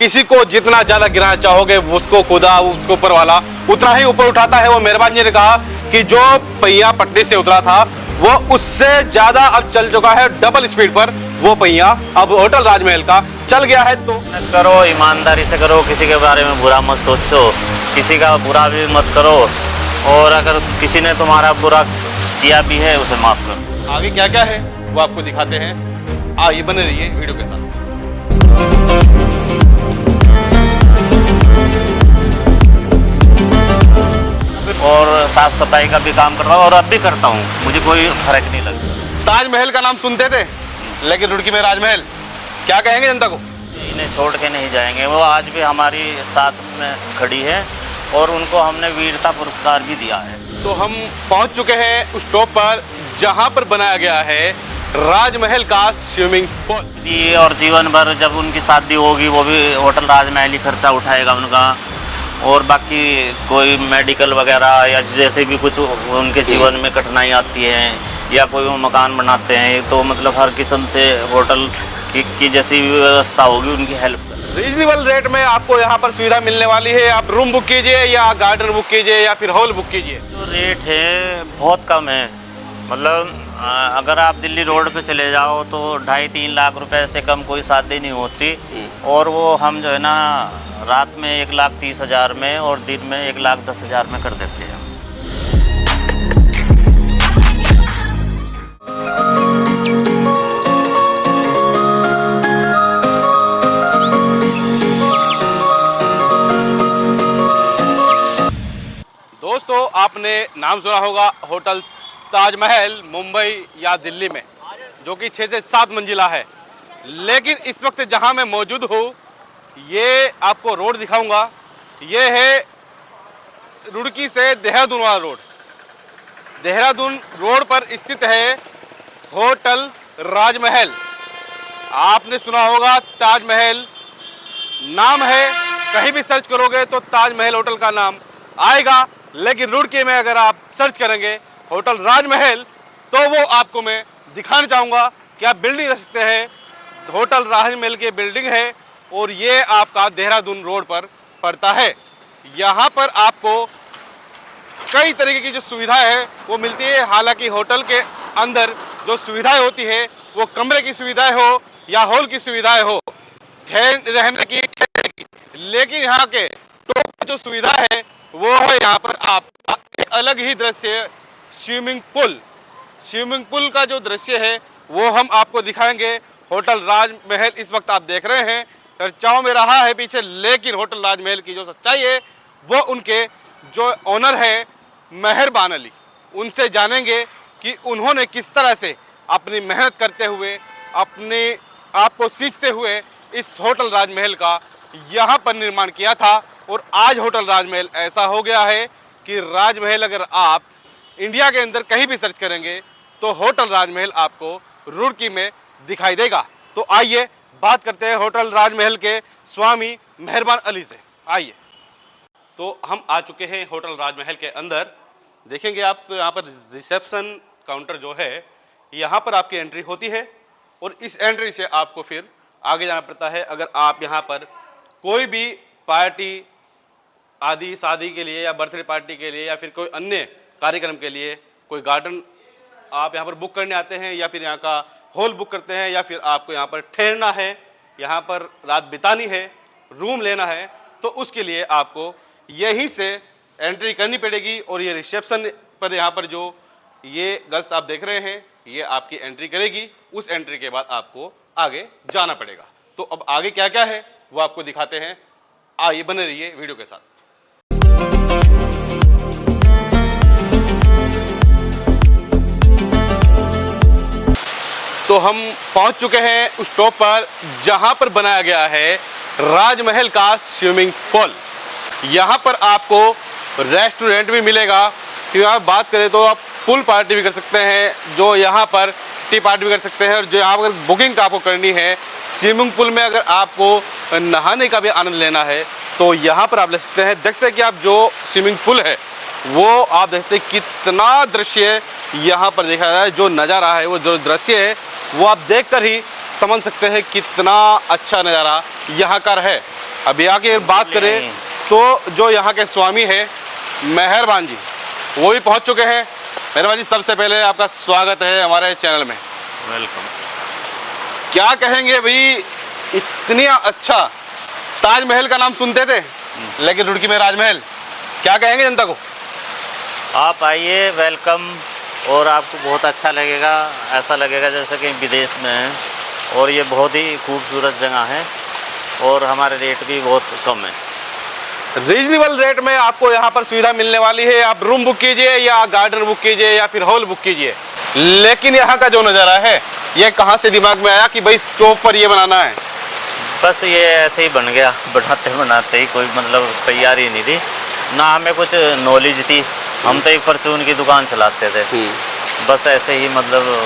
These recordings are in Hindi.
किसी को जितना ज्यादा गिराना चाहोगे उसको खुदा उसको ऊपर वाला उतना ही ऊपर उठाता है। वो मेहरबान जी ने कहा कि जो पहिया पटरी से उतरा था वो उससे ज्यादा अब चल चुका है, डबल स्पीड पर वो पहिया अब होटल राजमहल का चल गया है। तो करो, ईमानदारी से करो, किसी के बारे में बुरा मत सोचो, किसी का बुरा भी मत करो, और अगर किसी ने तुम्हारा बुरा किया भी है उसे माफ करो। आगे क्या क्या है वो आपको दिखाते हैं, आइए बने रहिए वीडियो के साथ। और साफ सफाई का भी काम करता हूँ और अब भी करता हूँ, मुझे कोई फर्क नहीं लगता। ताजमहल का नाम सुनते थे लेकिन रुड़की में राजमहल, क्या कहेंगे जनता को? इन्हें छोड़ के नहीं जाएंगे, वो आज भी हमारी साथ में खड़ी है और उनको हमने वीरता पुरस्कार भी दिया है। तो हम पहुंच चुके हैं उस टॉप पर जहां पर बनाया गया है राजमहल का स्विमिंग पूल। और जीवन भर जब उनकी शादी होगी वो भी होटल राजमहल ही खर्चा उठाएगा उनका, और बाकी कोई मेडिकल वगैरह या जैसे भी कुछ उनके जीवन में कठिनाई आती है या कोई वो मकान बनाते हैं तो मतलब हर किस्म से होटल की जैसी भी व्यवस्था होगी उनकी हेल्प कर। रीजनेबल रेट में आपको यहाँ पर सुविधा मिलने वाली है। आप रूम बुक कीजिए या गार्डन बुक कीजिए या फिर हॉल बुक कीजिए। जो रेट है बहुत कम है, मतलब अगर आप दिल्ली रोड पे चले जाओ तो 2.5-3 लाख रुपए से कम कोई शादी नहीं होती, और वो हम जो है ना रात में 1,30,000 में और दिन में 1,10,000 में कर देते हैं। दोस्तों आपने नाम सुना होगा होटल ताजमहल मुंबई या दिल्ली में, जो कि 6 से 7 मंजिला है। लेकिन इस वक्त जहां मैं मौजूद हूँ ये आपको रोड दिखाऊंगा, ये है रुड़की से देहरादून वाला रोड। देहरादून रोड पर स्थित है होटल राजमहल। आपने सुना होगा ताजमहल नाम है, कहीं भी सर्च करोगे तो ताजमहल होटल का नाम आएगा, लेकिन रुड़की में अगर आप सर्च करेंगे होटल राजमहल तो वो आपको मैं दिखाना चाहूँगा कि आप बिल्डिंग देख सकते हैं। होटल राजमहल की बिल्डिंग है और ये आपका देहरादून रोड पर पड़ता है। यहाँ पर आपको कई तरीके की जो सुविधाएं है वो मिलती है। हालांकि होटल के अंदर जो सुविधाएं होती है वो कमरे की सुविधाएं हो या हॉल की सुविधाएं हो, रहने की, लेकिन यहाँ के टॉप जो सुविधा है वो है यहाँ पर आपका एक अलग ही दृश्य स्विमिंग पूल। स्विमिंग पूल का जो दृश्य है वो हम आपको दिखाएंगे। होटल राजमहल इस वक्त आप देख रहे हैं चर्चाओं में रहा है पीछे, लेकिन होटल राजमहल की जो सच्चाई है वो उनके जो ओनर है मेहरबान अली, उनसे जानेंगे कि उन्होंने किस तरह से अपनी मेहनत करते हुए अपने आप को सींचते हुए इस होटल राजमहल का यहाँ पर निर्माण किया था। और आज होटल राजमहल ऐसा हो गया है कि राजमहल अगर आप इंडिया के अंदर कहीं भी सर्च करेंगे तो होटल राजमहल आपको रुड़की में दिखाई देगा। तो आइए बात करते हैं होटल राजमहल के स्वामी मेहरबान अली से। आइए, तो हम आ चुके हैं होटल राजमहल के अंदर। देखेंगे आप तो यहाँ पर रिसेप्शन काउंटर जो है यहाँ पर आपकी एंट्री होती है और इस एंट्री से आपको फिर आगे जाना पड़ता है। अगर आप यहाँ पर कोई भी पार्टी आदि शादी के लिए या बर्थडे पार्टी के लिए या फिर कोई अन्य कार्यक्रम के लिए कोई गार्डन आप यहाँ पर बुक करने आते हैं या फिर यहाँ का हॉल बुक करते हैं या फिर आपको यहाँ पर ठहरना है, यहाँ पर रात बितानी है, रूम लेना है, तो उसके लिए आपको यहीं से एंट्री करनी पड़ेगी। और ये रिसेप्शन पर यहाँ पर जो ये गर्ल्स आप देख रहे हैं ये आपकी एंट्री करेगी। उस एंट्री के बाद आपको आगे जाना पड़ेगा। तो अब आगे क्या क्या है वो आपको दिखाते हैं, आइए बने रहिए वीडियो के साथ। तो हम पहुंच चुके हैं उस टॉप पर जहां पर बनाया गया है राजमहल का स्विमिंग पूल। यहां पर आपको रेस्टोरेंट भी मिलेगा, कि आप बात करें तो आप पूल पार्टी भी कर सकते हैं, जो यहां पर टी पार्टी भी कर सकते हैं। और जो यहाँ पर बुकिंग आपको करनी है स्विमिंग पूल में, अगर आपको नहाने का भी आनंद लेना है तो यहाँ पर आप ले सकते हैं। देखते हैं कि आप जो स्विमिंग पूल है वो आप देखते हैं कितना दृश्य यहाँ पर देखा जाए, जो नज़ारा है वो जो दृश्य है वो आप देखकर ही समझ सकते हैं कितना अच्छा नज़ारा यहाँ का है। अभी आके बात करें तो जो यहाँ के स्वामी है मेहरबान जी, वो भी पहुँच चुके हैं। मेहरबान जी, सबसे पहले आपका स्वागत है हमारे चैनल में। वेलकम। क्या कहेंगे भाई, इतनी अच्छा ताजमहल का नाम सुनते थे लेकिन रुड़की में राजमहल, क्या कहेंगे जनता को? आप आइए, वेलकम, और आपको बहुत अच्छा लगेगा। ऐसा लगेगा जैसे कि विदेश में है, और ये बहुत ही खूबसूरत जगह है और हमारे रेट भी बहुत कम है। रीजनेबल रेट में आपको यहाँ पर सुविधा मिलने वाली है। आप रूम बुक कीजिए या गार्डन बुक कीजिए या फिर हॉल बुक कीजिए। लेकिन यहाँ का जो नज़ारा है, ये कहाँ से दिमाग में आया कि भाई टॉप पर ये बनाना है? बस ये ऐसे ही बन गया, बनाते बनाते ही, कोई मतलब तैयारी नहीं थी ना, हमें कुछ नॉलेज थी। हम तो एक परचून की दुकान चलाते थे, बस ऐसे ही, मतलब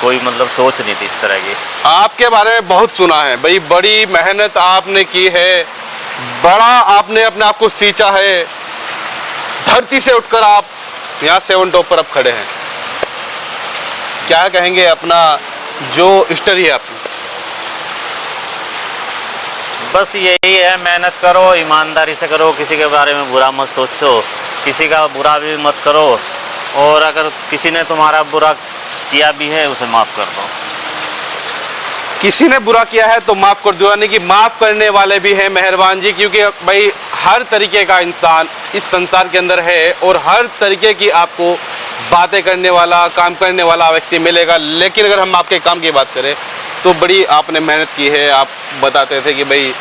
कोई मतलब सोच नहीं थी इस तरह की। आपके बारे में बहुत सुना है भाई, बड़ी मेहनत आपने की है, बड़ा आपने अपने आप को सींचा है, धरती से उठकर आप यहाँ सेवन टॉप पर अब खड़े हैं। क्या कहेंगे अपना जो हिस्ट्री है आपकी? बस यही है, मेहनत करो, ईमानदारी से करो, किसी के बारे में बुरा मत सोचो, किसी का बुरा भी मत करो, और अगर किसी ने तुम्हारा बुरा किया भी है उसे माफ़ कर दो। किसी ने बुरा किया है तो माफ़ कर दो, यानी कि माफ़ करने वाले भी हैं मेहरबान जी, क्योंकि भाई हर तरीके का इंसान इस संसार के अंदर है और हर तरीके की आपको बातें करने वाला, काम करने वाला व्यक्ति मिलेगा। लेकिन अगर हम आपके काम की बात करें तो बड़ी आपने मेहनत की है। आप बताते थे कि भाई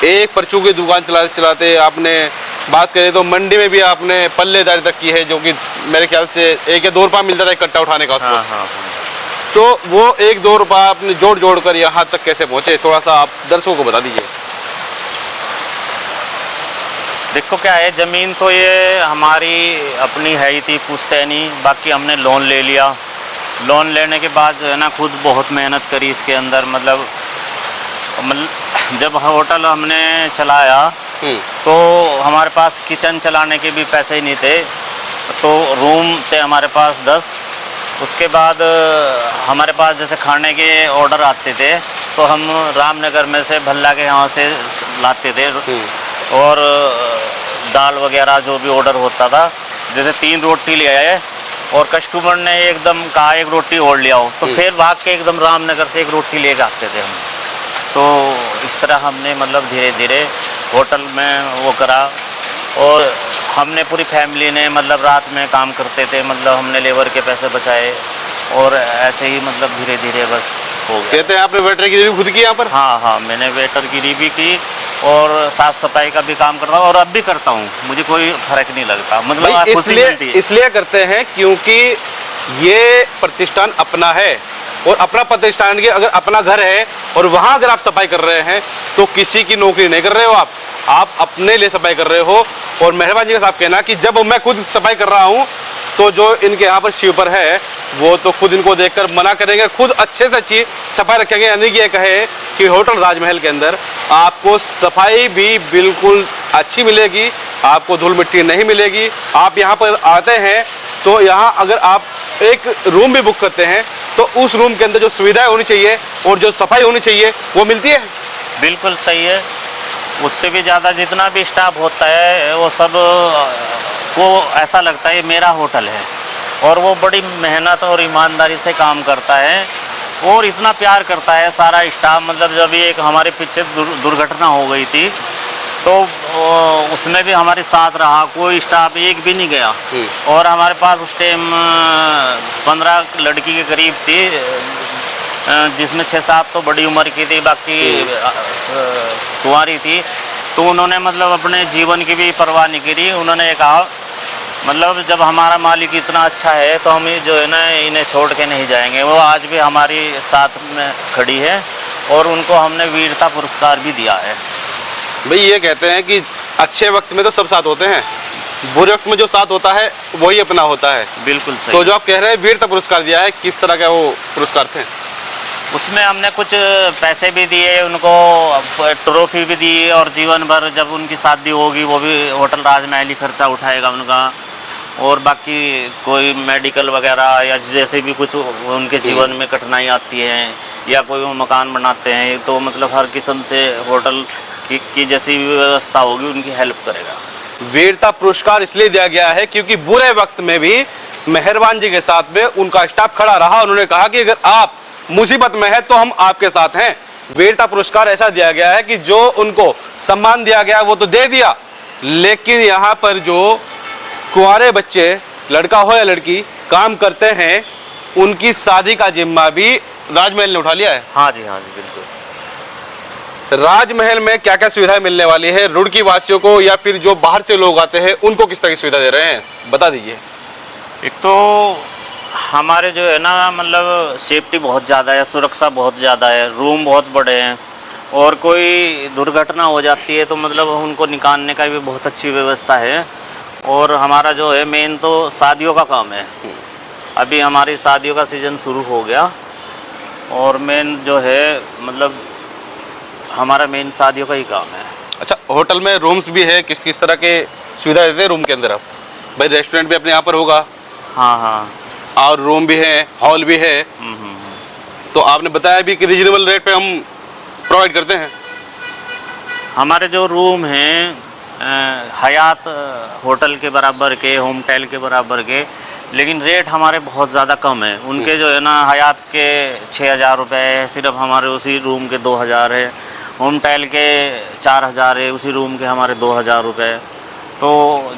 एक परचून की दुकान चलाते चलाते आपने बात करें तो मंडी में भी आपने पल्लेदारी तक की है, जो कि मेरे ख्याल से 1 या 2 रुपया मिलता था इकट्ठा उठाने का उसको। हाँ। तो वो 1-2 रुपया आपने जोड़ कर यहाँ तक कैसे पहुँचे, थोड़ा सा आप दर्शकों को बता दीजिए। देखो क्या है, ज़मीन तो ये हमारी अपनी है ही थी पुश्तैनी, बाकी हमने लोन ले लिया। लोन लेने के बाद जो है ना, खुद बहुत मेहनत करी इसके अंदर। मतलब जब होटल हमने चलाया तो हमारे पास किचन चलाने के भी पैसे ही नहीं थे, तो रूम थे हमारे पास 10। उसके बाद हमारे पास जैसे खाने के ऑर्डर आते थे तो हम रामनगर में से भल्ला के यहाँ से लाते थे, और दाल वगैरह जो भी ऑर्डर होता था, जैसे 3 रोटी ले आए और कस्टमर ने एकदम कहा 1 रोटी और ले आओ, तो फिर भाग के एकदम रामनगर से 1 रोटी ले आते थे हम। तो इस तरह हमने मतलब धीरे धीरे होटल में वो करा, और हमने पूरी फैमिली ने मतलब रात में काम करते थे, मतलब हमने लेबर के पैसे बचाए, और ऐसे ही मतलब धीरे धीरे बस हो गया। कहते हैं आपने वेटरगिरी भी खुद की यहाँ पर? हाँ, मैंने वेटरगिरी भी की और साफ सफाई का भी काम करता हूँ, और अब भी करता हूँ, मुझे कोई फर्क नहीं लगता। मतलब इसलिए करते हैं क्योंकि ये प्रतिष्ठान अपना है, और अपना प्रतिष्ठान के अगर अपना घर है और वहाँ अगर आप सफाई कर रहे हैं तो किसी की नौकरी नहीं कर रहे हो, आप अपने लिए सफाई कर रहे हो। और मेहरबान जी का साहब कहना कि जब मैं खुद सफाई कर रहा हूँ तो जो इनके यहाँ पर शिवपर है वो तो खुद इनको देखकर मना करेंगे, खुद अच्छे से अच्छी सफाई रखेंगे। यानी कि ये कहे कि होटल राजमहल के अंदर आपको सफाई भी बिल्कुल अच्छी मिलेगी, आपको धूल मिट्टी नहीं मिलेगी। आप यहाँ पर आते हैं तो यहाँ अगर आप एक रूम भी बुक करते हैं तो उस रूम के अंदर जो सुविधाएं होनी चाहिए और जो सफाई होनी चाहिए वो मिलती है। बिल्कुल सही है, उससे भी ज़्यादा जितना भी स्टाफ होता है वो सब को ऐसा लगता है ये मेरा होटल है, और वो बड़ी मेहनत और ईमानदारी से काम करता है और इतना प्यार करता है सारा स्टाफ। मतलब जब ये एक हमारे पीछे दुर्घटना हो गई थी तो उसमें भी हमारे साथ रहा, कोई स्टाफ एक भी नहीं गया। और हमारे पास उस टाइम 15 लड़की के करीब थी, जिसमें 6-7 तो बड़ी उम्र की थी, बाकी कुंवारी थी। तो उन्होंने मतलब अपने जीवन की भी परवाह नहीं करी। उन्होंने कहा मतलब जब हमारा मालिक इतना अच्छा है तो हम जो है ना इन्हें छोड़ के नहीं जाएंगे। वो आज भी हमारी साथ में खड़ी है और उनको हमने वीरता पुरस्कार भी दिया है। भाई ये कहते हैं कि अच्छे वक्त में तो सब साथ होते हैं, बुरे वक्त में जो साथ होता है वही अपना होता है। बिल्कुल सही। तो जो आप कह रहे हैं वीरता पुरस्कार दिया है, किस तरह का वो पुरस्कार थे? उसमें हमने कुछ पैसे भी दिए उनको, ट्रॉफी भी दी, और जीवन भर जब उनकी शादी होगी वो भी होटल राजमहल ही खर्चा उठाएगा उनका। और बाकी कोई मेडिकल वगैरह या जैसे भी कुछ उनके जीवन में कठिनाई आती है या कोई वो मकान बनाते हैं तो मतलब हर किस्म से होटल की जैसी भी व्यवस्था होगी उनकी हेल्प करेगा। वीरता पुरस्कार इसलिए दिया गया है क्योंकि बुरे वक्त में भी मेहरबान जी के साथ में उनका स्टाफ खड़ा रहा। उन्होंने कहा कि अगर आप मुसीबत में है तो हम आपके साथ हैं। वीरता पुरस्कार ऐसा दिया गया है कि जो उनको सम्मान दिया गया वो तो दे दिया, लेकिन यहाँ पर जो कुंवारे बच्चे, लड़का हो या लड़की, काम करते हैं, उनकी शादी का जिम्मा भी राजमहल ने उठा लिया है। हाँ जी बिल्कुल। राजमहल में क्या क्या सुविधाएं मिलने वाली है रुड़की वासियों को, या फिर जो बाहर से लोग आते हैं उनको किस तरह की सुविधा दे रहे हैं, बता दीजिए। एक तो हमारे जो है ना मतलब सेफ्टी बहुत ज़्यादा है, सुरक्षा बहुत ज़्यादा है, रूम बहुत बड़े हैं, और कोई दुर्घटना हो जाती है तो मतलब उनको निकालने का भी बहुत अच्छी व्यवस्था है। और हमारा जो है मेन तो शादियों का काम है। अभी हमारी शादियों का सीज़न शुरू हो गया और मेन जो है मतलब हमारा मेन शादियों का ही काम है। अच्छा, होटल में रूम्स भी है, किस किस तरह के सुविधा देते हैं रूम के अंदर आप? भाई रेस्टोरेंट भी अपने यहाँ पर होगा। हाँ, और रूम भी है, हॉल भी है। तो आपने बताया भी कि रीजनेबल रेट पे हम प्रोवाइड करते हैं। हमारे जो रूम हैं हयात होटल के बराबर के, होमटेल के बराबर के, लेकिन रेट हमारे बहुत ज़्यादा कम है। उनके जो है ना हयात के 6,000 रुपये है, सिर्फ हमारे उसी रूम के 2,000 है। होमटेल के 4,000 है, उसी रूम के हमारे 2,000 रुपये। तो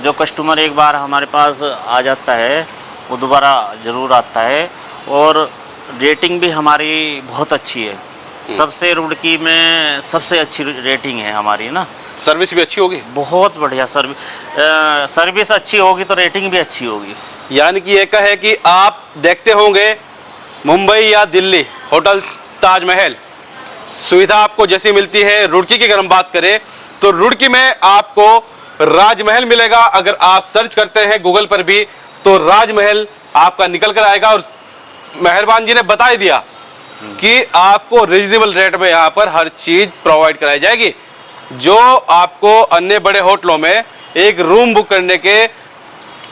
जो कस्टमर एक बार हमारे पास आ जाता है वो दोबारा ज़रूर आता है। और रेटिंग भी हमारी बहुत अच्छी है, सबसे रुड़की में सबसे अच्छी रेटिंग है हमारी ना। सर्विस भी अच्छी होगी, बहुत बढ़िया सर्विस अच्छी होगी तो रेटिंग भी अच्छी होगी। यानी कि एक है कि आप देखते होंगे मुंबई या दिल्ली होटल ताजमहल, सुविधा आपको जैसी मिलती है। रुड़की की अगर हम बात करें तो रुड़की में आपको राजमहल मिलेगा। अगर आप सर्च करते हैं गूगल पर भी तो राजमहल आपका निकल कर आएगा। और मेहरबान जी ने बता ही दिया कि आपको रीजनेबल रेट में यहाँ पर हर चीज प्रोवाइड कराई जाएगी। जो आपको अन्य बड़े होटलों में एक रूम बुक करने के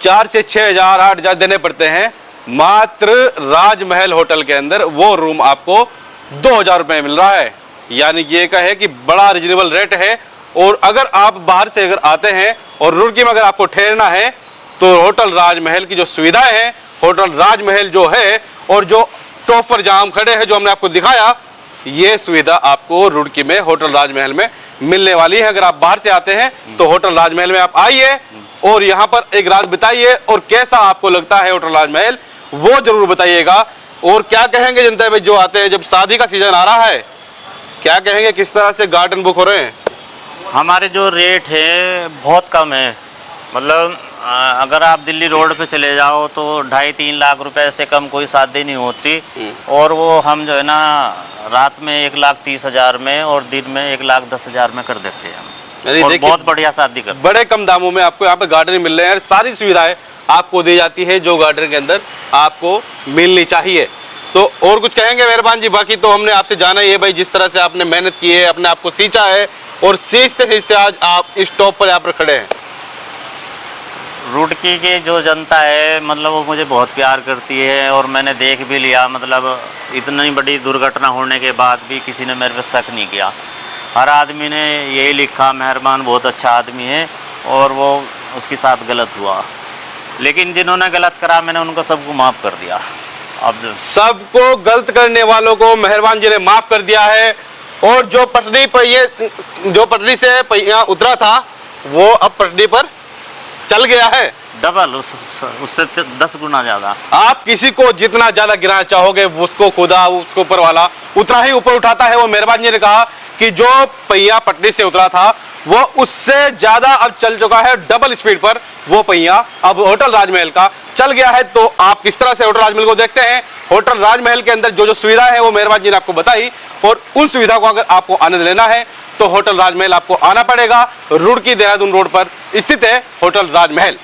4 से 6,000 8,000 देने पड़ते हैं, मात्र राजमहल होटल के अंदर वो रूम आपको 2,000 रुपये मिल रहा है। यानी कि ये है कि बड़ा रीजनेबल रेट है। और अगर आप बाहर से अगर आते हैं और रुड़की में अगर आपको ठहरना है तो होटल राजमहल की जो सुविधाएं हैं, होटल राजमहल जो है, और जो टॉप पर जहां हम खड़े हैं जो हमने आपको दिखाया, ये सुविधा आपको रुड़की में होटल राजमहल में मिलने वाली है। अगर आप बाहर से आते हैं तो होटल राजमहल में आप आइए और यहाँ पर एक रात बिताइए, और कैसा आपको लगता है होटल राजमहल वो जरूर बताइएगा। और क्या कहेंगे जनता भाई जो आते हैं, जब शादी का सीजन आ रहा है, क्या कहेंगे किस तरह से गार्डन बुक हो रहे हैं? हमारे जो रेट है बहुत कम है। मतलब अगर आप दिल्ली रोड पे चले जाओ तो 2.5-3 लाख रुपए से कम कोई शादी नहीं होती। और वो हम जो है ना रात में 1,30,000 में और दिन में 1,10,000 में कर देते हैं। और बहुत बढ़िया शादी कर, बड़े कम दामों में आपको यहाँ पे गार्डन मिल रहे हैं। सारी सुविधाएं आपको दी जाती है जो गार्डन के अंदर आपको मिलनी चाहिए। तो और कुछ कहेंगे मेहरबान जी? बाकी तो हमने आपसे जाना ही है भाई, जिस तरह से आपने मेहनत की है, अपने आप को सींचा है, और सींचते सींचते आज आप इस टॉप पर यहाँ पर खड़े हैं। रुड़की की जो जनता है मतलब वो मुझे बहुत प्यार करती है। और मैंने देख भी लिया, मतलब इतनी बड़ी दुर्घटना होने के बाद भी किसी ने मेरे पे शक नहीं किया। हर आदमी ने यही लिखा मेहरबान बहुत अच्छा आदमी है, और वो उसके साथ गलत हुआ। लेकिन जिन्होंने गलत करा मैंने उनको सबको माफ़ कर दिया। अब सबको गलत करने वालों को मेहरबान जी ने माफ़ कर दिया है। और जो पटरी से पहिया उतरा था वो अब पटरी पर चल गया है, डबल, उससे 10 गुना ज़्यादा। आप किसी को जितना ज़्यादा गिराना चाहोगे उसको खुदा उसको ऊपर वाला उतना ही ऊपर उठाता है। वो मेहरबान जी ने कहा कि जो पहिया पटरी से उतरा था वो उससे ज़्यादा अब चल चुका है, डबल स्पीड पर वो पहिया अब होटल राजमहल का चल गया है। तो आप किस तरह से होटल राजमहल को देखते हैं? होटल राजमहल के अंदर जो जो सुविधा है वो मेहरबान जी ने आपको बताई, और उन सुविधा को अगर आपको आनंद लेना है तो होटल राजमहल आपको आना पड़ेगा। रुड़की देहरादून रोड पर स्थित है होटल राजमहल।